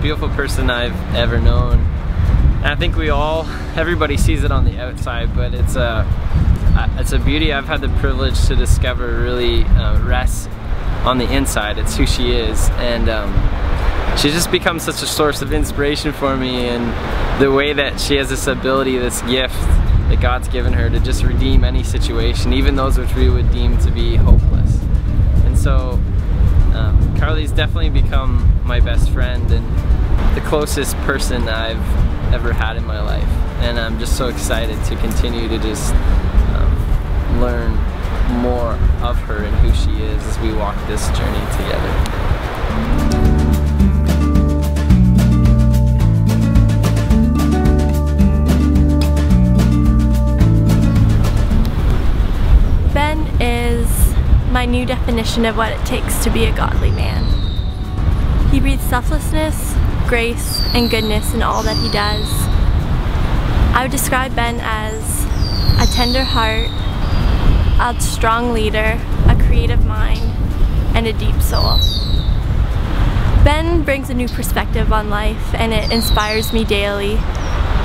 most beautiful person I've ever known. And I think everybody sees it on the outside, but it's a beauty I've had the privilege to discover really rests on the inside. It's who she is, and she's just become such a source of inspiration for me, and the way that she has this ability, this gift that God's given her to just redeem any situation, even those which we would deem to be hopeless. And so Carly's definitely become my best friend and the closest person I've ever had in my life, and I'm just so excited to continue to just learn more of her and who she is as we walk this journey together. Ben is my new definition of what it takes to be a godly man. He breathes selflessness, grace, and goodness in all that he does. I would describe Ben as a tender heart, a strong leader, a creative mind, and a deep soul. Ben brings a new perspective on life, and it inspires me daily.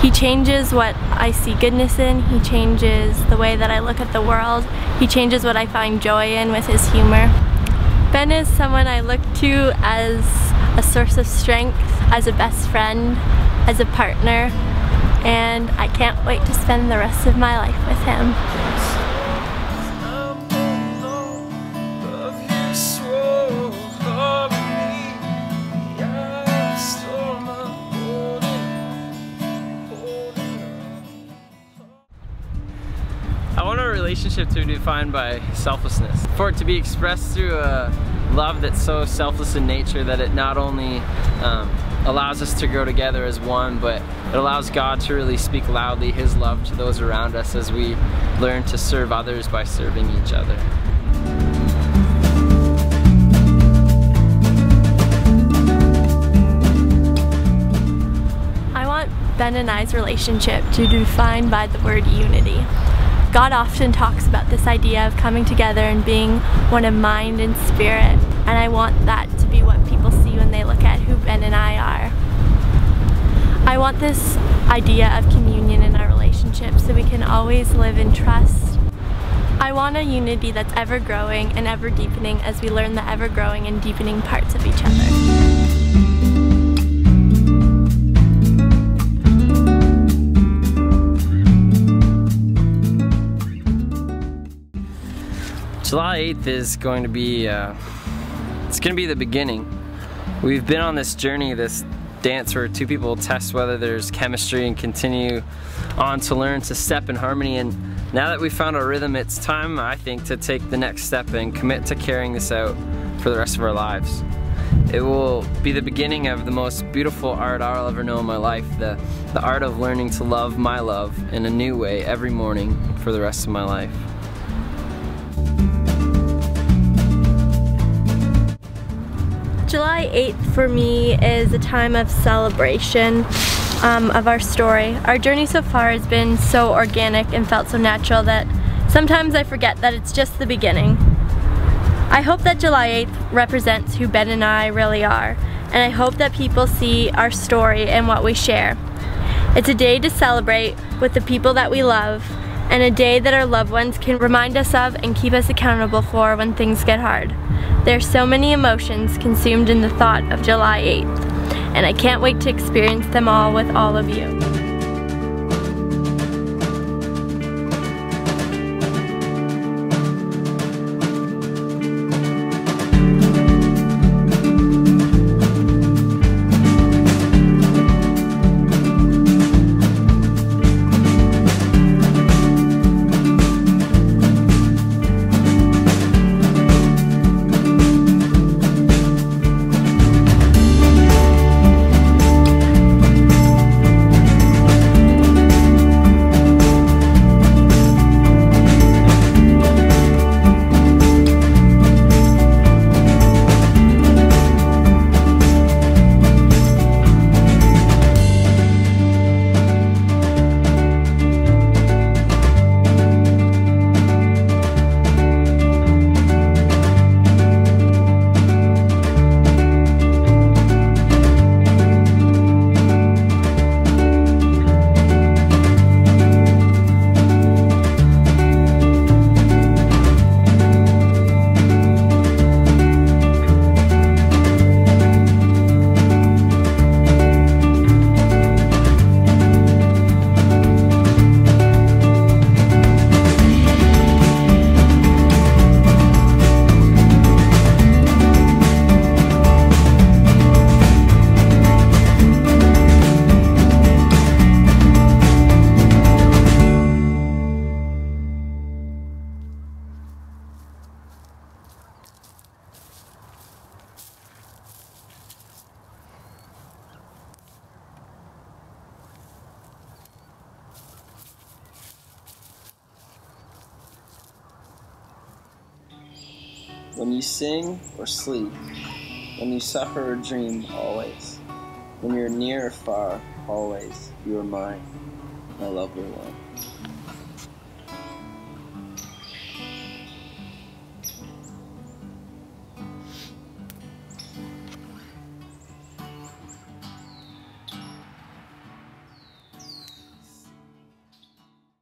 He changes what I see goodness in, he changes the way that I look at the world, he changes what I find joy in with his humor. Ben is someone I look to as a source of strength, as a best friend, as a partner, and I can't wait to spend the rest of my life with him. I want our relationship to be defined by selflessness. For it to be expressed through a love that's so selfless in nature that it not only allows us to grow together as one, but it allows God to really speak loudly His love to those around us as we learn to serve others by serving each other. I want Ben and I's relationship to be defined by the word unity. God often talks about this idea of coming together and being one of mind and spirit, and I want that to be what people see when they look at who Ben and I are. I want this idea of communion in our relationship so we can always live in trust. I want a unity that's ever growing and ever deepening as we learn the ever growing and deepening parts of each other. July 8th is going to be, it's going to be the beginning. We've been on this journey, this dance where two people test whether there's chemistry and continue on to learn to step in harmony, and now that we've found our rhythm, it's time, I think, to take the next step and commit to carrying this out for the rest of our lives. It will be the beginning of the most beautiful art I'll ever know in my life, the art of learning to love my love in a new way every morning for the rest of my life. July 8th for me is a time of celebration of our story. Our journey so far has been so organic and felt so natural that sometimes I forget that it's just the beginning. I hope that July 8th represents who Ben and I really are, and I hope that people see our story and what we share. It's a day to celebrate with the people that we love, and a day that our loved ones can remind us of and keep us accountable for when things get hard. There are so many emotions consumed in the thought of July 8th, and I can't wait to experience them all with all of you. When you sing or sleep, when you suffer or dream, always. When you're near or far, always, you are mine, my lovely one.